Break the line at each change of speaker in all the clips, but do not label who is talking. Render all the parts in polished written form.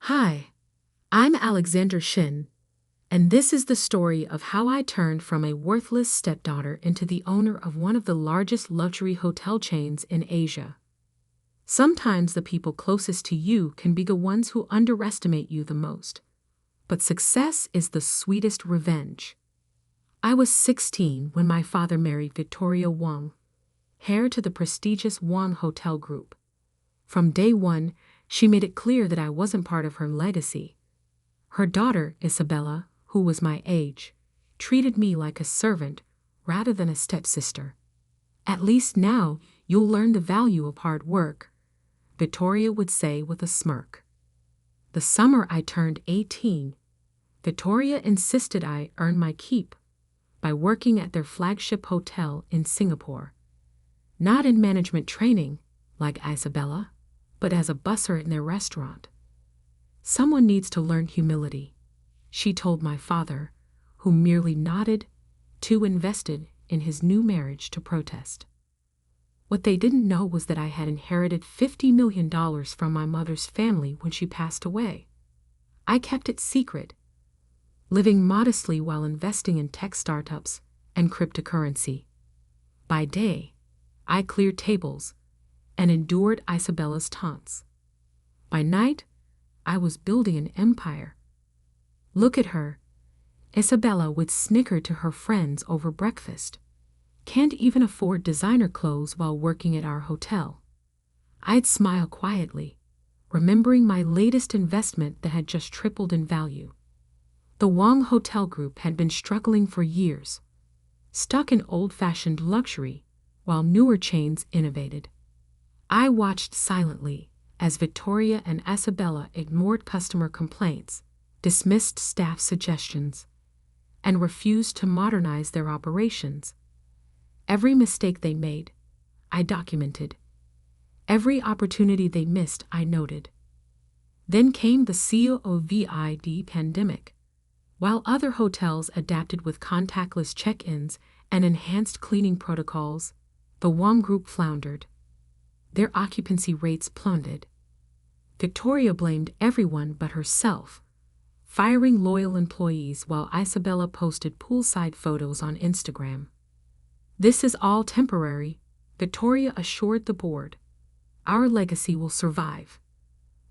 Hi, I'm Alexandra Chen, and this is the story of how I turned from a worthless stepdaughter into the owner of one of the largest luxury hotel chains in Asia. Sometimes the people closest to you can be the ones who underestimate you the most, but success is the sweetest revenge. I was 16 when my father married Victoria Wong, heir to the prestigious Wong Hotel Group. From day one, she made it clear that I wasn't part of her legacy. Her daughter, Isabella, who was my age, treated me like a servant rather than a stepsister. "At least now you'll learn the value of hard work," Victoria would say with a smirk. The summer I turned 18, Victoria insisted I earn my keep by working at their flagship hotel in Singapore. Not in management training, like Isabella, but as a busser in their restaurant. "Someone needs to learn humility," she told my father, who merely nodded, too invested in his new marriage to protest. What they didn't know was that I had inherited $50 million from my mother's family when she passed away. I kept it secret, living modestly while investing in tech startups and cryptocurrency. By day, I cleared tables and endured Isabella's taunts. By night, I was building an empire. "Look at her," Isabella would snicker to her friends over breakfast. "Can't even afford designer clothes while working at our hotel." I'd smile quietly, remembering my latest investment that had just tripled in value. The Wong Hotel Group had been struggling for years, stuck in old-fashioned luxury while newer chains innovated. I watched silently as Victoria and Isabella ignored customer complaints, dismissed staff suggestions, and refused to modernize their operations. Every mistake they made, I documented. Every opportunity they missed, I noted. Then came the COVID pandemic. While other hotels adapted with contactless check-ins and enhanced cleaning protocols, the Wong Group floundered. Their occupancy rates plummeted. Victoria blamed everyone but herself, firing loyal employees while Isabella posted poolside photos on Instagram. "This is all temporary," Victoria assured the board. "Our legacy will survive."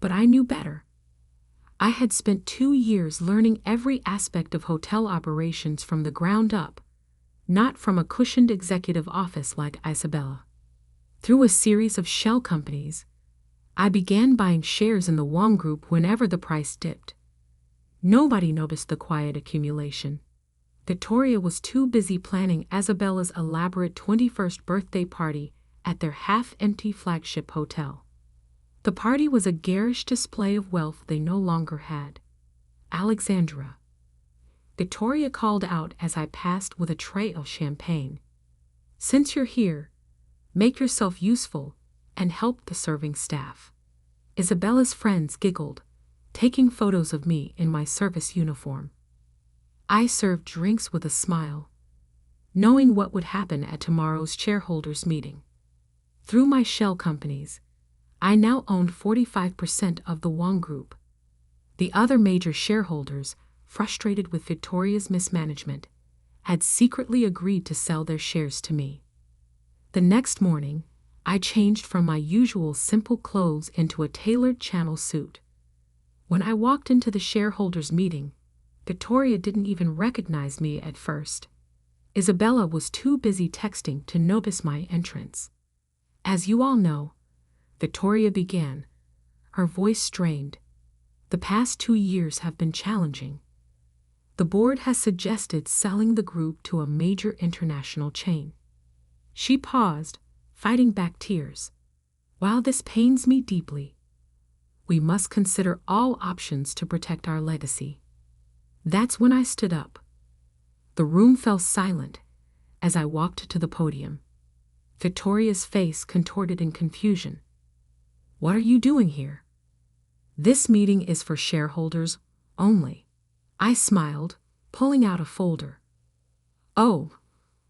But I knew better. I had spent 2 years learning every aspect of hotel operations from the ground up, not from a cushioned executive office like Isabella. Through a series of shell companies, I began buying shares in the Wong Group whenever the price dipped. Nobody noticed the quiet accumulation. Victoria was too busy planning Isabella's elaborate 21st birthday party at their half-empty flagship hotel. The party was a garish display of wealth they no longer had. "Alexandra," Victoria called out as I passed with a tray of champagne, "since you're here, make yourself useful and help the serving staff." Isabella's friends giggled, taking photos of me in my service uniform. I served drinks with a smile, knowing what would happen at tomorrow's shareholders meeting. Through my shell companies, I now owned 45% of the Wong Group. The other major shareholders, frustrated with Victoria's mismanagement, had secretly agreed to sell their shares to me. The next morning, I changed from my usual simple clothes into a tailored channel suit. When I walked into the shareholders' meeting, Victoria didn't even recognize me at first. Isabella was too busy texting to notice my entrance. "As you all know," Victoria began, her voice strained, "the past 2 years have been challenging. The board has suggested selling the group to a major international chain." She paused, fighting back tears. "While this pains me deeply, we must consider all options to protect our legacy." That's when I stood up. The room fell silent as I walked to the podium. Victoria's face contorted in confusion. "What are you doing here?" "This meeting is for shareholders only." I smiled, pulling out a folder. "Oh,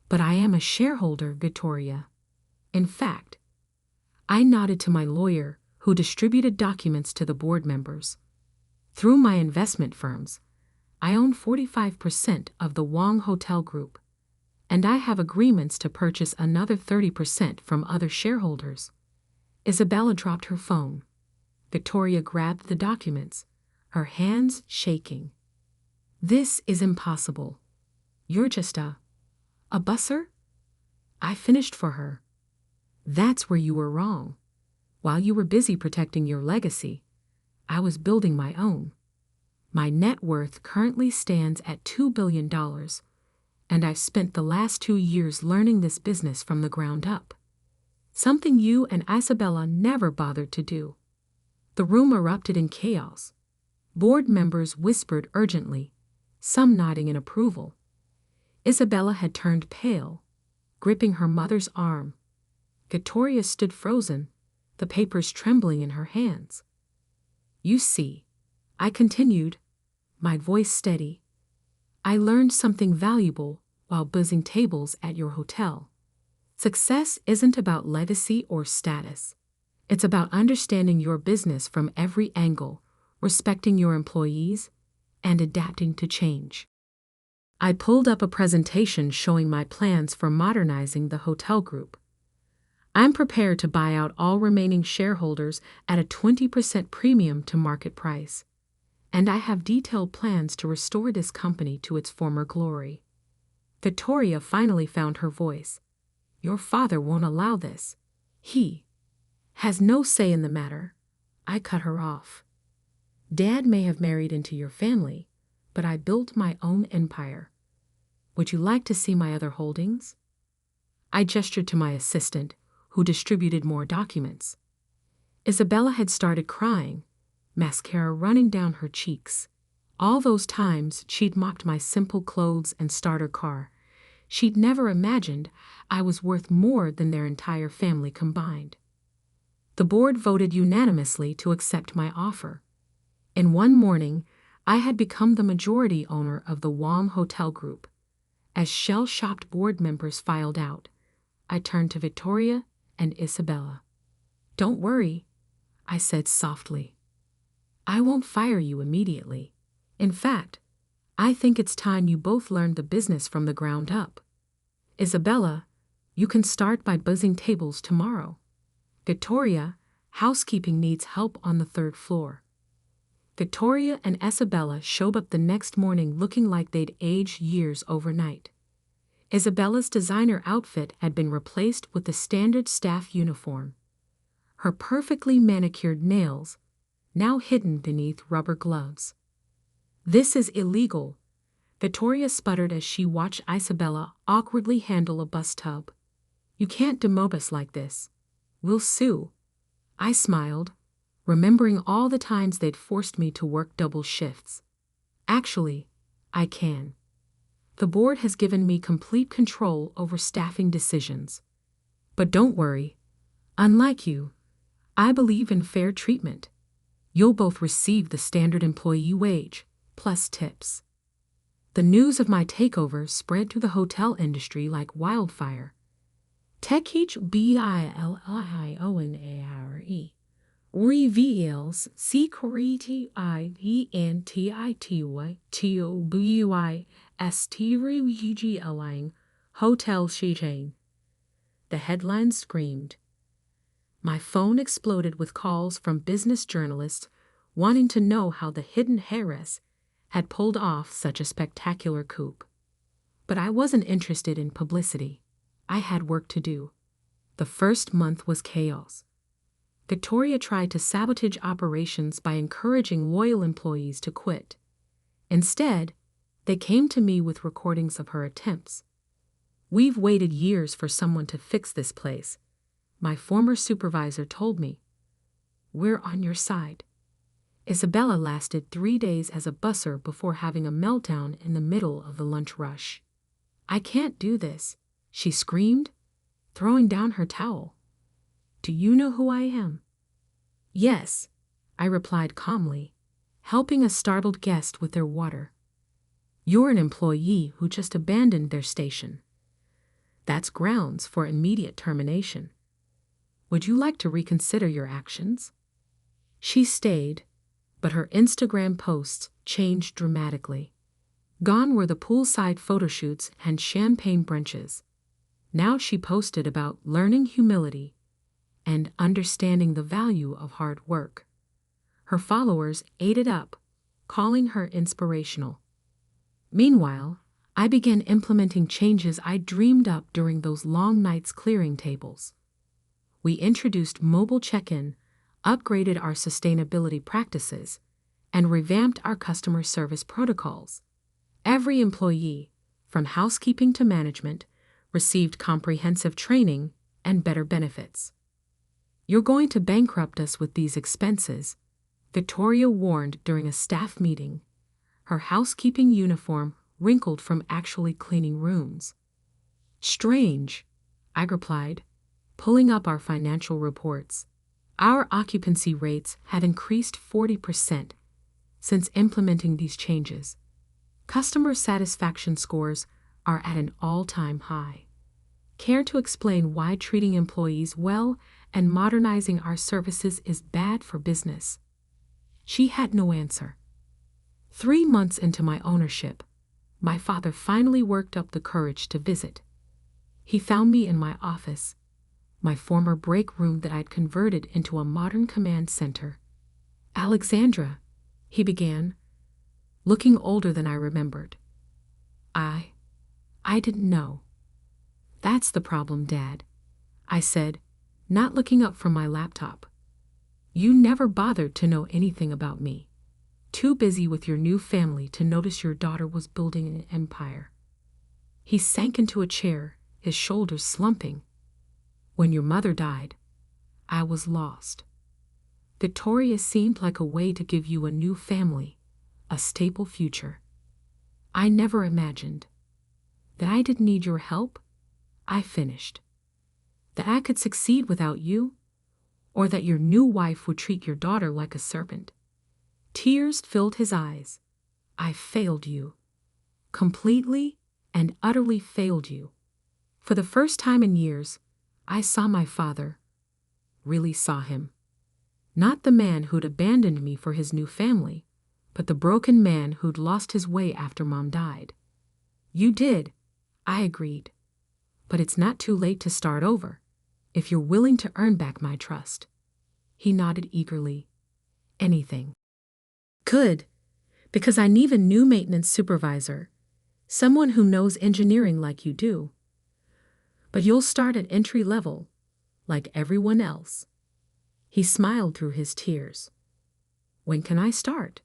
but I am a shareholder, Victoria." In fact, I nodded to my lawyer, who distributed documents to the board members. Through my investment firms, I own 45% of the Wong Hotel Group, and I have agreements to purchase another 30% from other shareholders. Isabella dropped her phone. Victoria grabbed the documents, her hands shaking. This is impossible. You're just a busser? I finished for her. That's where you were wrong. While you were busy protecting your legacy, I was building my own. My net worth currently stands at $2 billion, and I've spent the last 2 years learning this business from the ground up. Something you and Isabella never bothered to do. The room erupted in chaos. Board members whispered urgently, some nodding in approval. Isabella had turned pale, gripping her mother's arm. Victoria stood frozen, the papers trembling in her hands. You see, I continued, my voice steady. I learned something valuable while buzzing tables at your hotel. Success isn't about legacy or status. It's about understanding your business from every angle, respecting your employees, and adapting to change. I pulled up a presentation showing my plans for modernizing the hotel group. I'm prepared to buy out all remaining shareholders at a 20% premium to market price, and I have detailed plans to restore this company to its former glory. Victoria finally found her voice. Your father won't allow this. He has no say in the matter. I cut her off. Dad may have married into your family, but I built my own empire. Would you like to see my other holdings? I gestured to my assistant, who distributed more documents. Isabella had started crying, mascara running down her cheeks. All those times she'd mocked my simple clothes and starter car, she'd never imagined I was worth more than their entire family combined. The board voted unanimously to accept my offer. In one morning, I had become the majority owner of the Wong Hotel Group. As shell-shocked board members filed out, I turned to Victoria and Isabella. Don't worry, I said softly. I won't fire you immediately. In fact, I think it's time you both learned the business from the ground up. Isabella, you can start by buzzing tables tomorrow. Victoria, housekeeping needs help on the 3rd floor. Victoria and Isabella showed up the next morning looking like they'd aged years overnight. Isabella's designer outfit had been replaced with the standard staff uniform. Her perfectly manicured nails, now hidden beneath rubber gloves. This is illegal, Victoria sputtered as she watched Isabella awkwardly handle a bus tub. You can't demote us like this. We'll sue. I smiled, remembering all the times they'd forced me to work double shifts. Actually, I can. The board has given me complete control over staffing decisions. But don't worry. Unlike you, I believe in fair treatment. You'll both receive the standard employee wage, plus tips. The news of my takeover spread to the hotel industry like wildfire. TechHBILIONARE reveals security IENTITYTOBUIST hotel chain. The headline screamed. My phone exploded with calls from business journalists wanting to know how the hidden heiress had pulled off such a spectacular coup. But I wasn't interested in publicity. I had work to do. The first month was chaos. Victoria tried to sabotage operations by encouraging loyal employees to quit. Instead, they came to me with recordings of her attempts. We've waited years for someone to fix this place, my former supervisor told me. We're on your side. Isabella lasted 3 days as a busser before having a meltdown in the middle of the lunch rush. I can't do this, she screamed, throwing down her towel. Do you know who I am? Yes, I replied calmly, helping a startled guest with their water. You're an employee who just abandoned their station. That's grounds for immediate termination. Would you like to reconsider your actions? She stayed, But her Instagram posts changed dramatically. Gone were the poolside photoshoots and champagne brunches. Now she posted about learning humility and understanding the value of hard work. Her followers ate it up, calling her inspirational. Meanwhile, I began implementing changes I dreamed up during those long nights clearing tables. We introduced mobile check-in, upgraded our sustainability practices, and revamped our customer service protocols. Every employee, from housekeeping to management, received comprehensive training and better benefits. "You're going to bankrupt us with these expenses," Victoria warned during a staff meeting, her housekeeping uniform wrinkled from actually cleaning rooms. "Strange," I replied, pulling up our financial reports. Our occupancy rates have increased 40% since implementing these changes. Customer satisfaction scores are at an all-time high. Care to explain why treating employees well and modernizing our services is bad for business? She had no answer. 3 months into my ownership, my father finally worked up the courage to visit. He found me in my office, my former break room that I'd converted into a modern command center. "Alexandra," he began, looking older than I remembered. I didn't know." "That's the problem, Dad," I said, not looking up from my laptop. "You never bothered to know anything about me. Too busy with your new family to notice your daughter was building an empire." He sank into a chair, his shoulders slumping. "When your mother died, I was lost. Victoria seemed like a way to give you a new family, a stable future. I never imagined that I didn't need your help," I finished. "That I could succeed without you, or that your new wife would treat your daughter like a servant." Tears filled his eyes. "I failed you. Completely and utterly failed you." For the first time in years, I saw my father, really saw him. Not the man who'd abandoned me for his new family, but the broken man who'd lost his way after Mom died. "You did," I agreed. "But it's not too late to start over, if you're willing to earn back my trust." He nodded eagerly. "Anything." "Good, because I need a new maintenance supervisor, someone who knows engineering like you do. But you'll start at entry level, like everyone else." He smiled through his tears. "When can I start?"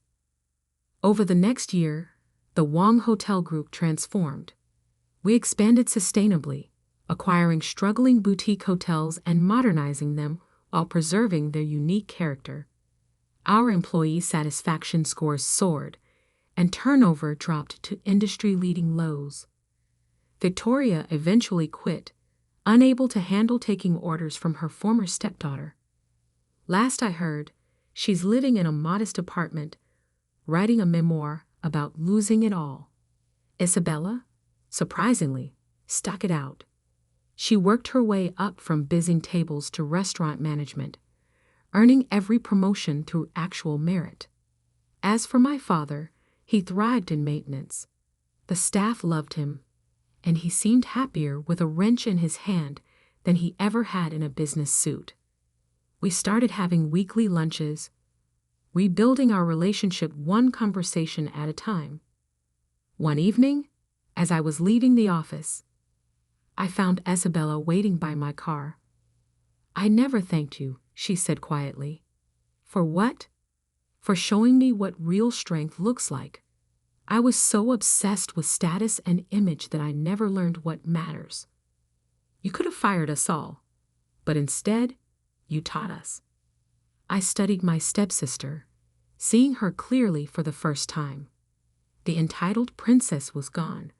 Over the next year, the Wong Hotel Group transformed. We expanded sustainably, acquiring struggling boutique hotels and modernizing them while preserving their unique character. Our employee satisfaction scores soared, and turnover dropped to industry-leading lows. Victoria eventually quit, unable to handle taking orders from her former stepdaughter. Last I heard, she's living in a modest apartment, writing a memoir about losing it all. Isabella, surprisingly, stuck it out. She worked her way up from busying tables to restaurant management, earning every promotion through actual merit. As for my father, he thrived in maintenance. The staff loved him, and he seemed happier with a wrench in his hand than he ever had in a business suit. We started having weekly lunches, rebuilding our relationship one conversation at a time. One evening, as I was leaving the office, I found Isabella waiting by my car. "I never thanked you," she said quietly. "For what?" "For showing me what real strength looks like. I was so obsessed with status and image that I never learned what matters. You could have fired us all, but instead, you taught us." I studied my stepsister, seeing her clearly for the first time. The entitled princess was gone,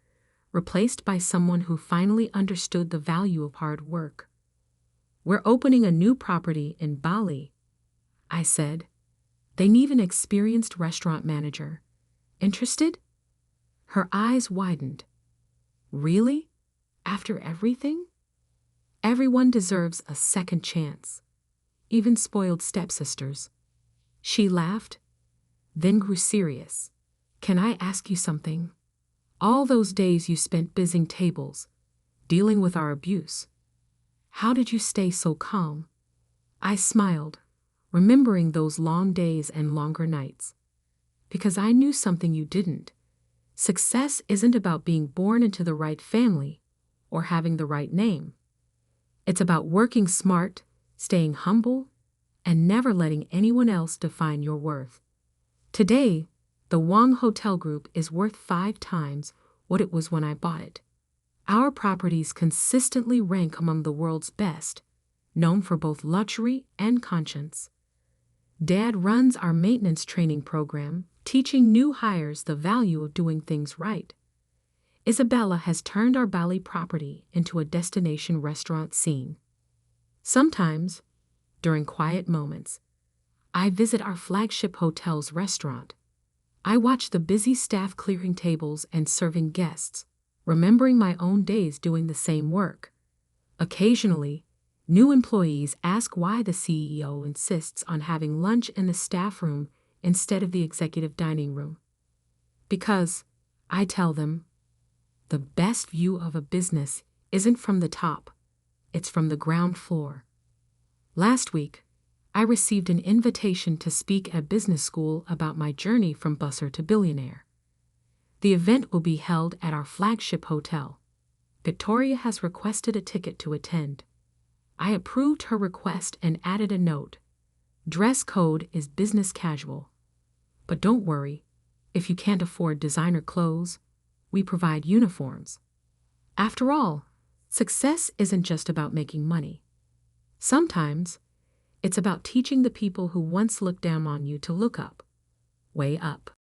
replaced by someone who finally understood the value of hard work. "We're opening a new property in Bali," I said. "They need an experienced restaurant manager. Interested?" Her eyes widened. "Really? After everything?" "Everyone deserves a second chance, even spoiled stepsisters." She laughed. then grew serious. Can I ask you something? All those days you spent busying tables, dealing with our abuse. How did you stay so calm? I smiled, remembering those long days and longer nights. Because I knew something you didn't. Success isn't about being born into the right family or having the right name. It's about working smart, staying humble, and never letting anyone else define your worth. Today, the Wong Hotel Group is worth 5 times what it was when I bought it. Our properties consistently rank among the world's best, known for both luxury and conscience. Dad runs our maintenance training program, teaching new hires the value of doing things right. Isabella has turned our Bali property into a destination restaurant scene. Sometimes, during quiet moments, I visit our flagship hotel's restaurant. I watch the busy staff clearing tables and serving guests, remembering my own days doing the same work. Occasionally, new employees ask why the CEO insists on having lunch in the staff room instead of the executive dining room. Because, I tell them, the best view of a business isn't from the top, it's from the ground floor. Last week, I received an invitation to speak at business school about my journey from busser to billionaire. The event will be held at our flagship hotel. Victoria has requested a ticket to attend. I approved her request and added a note. Dress code is business casual. But don't worry, if you can't afford designer clothes, we provide uniforms. After all, success isn't just about making money. Sometimes, it's about teaching the people who once looked down on you to look up, way up.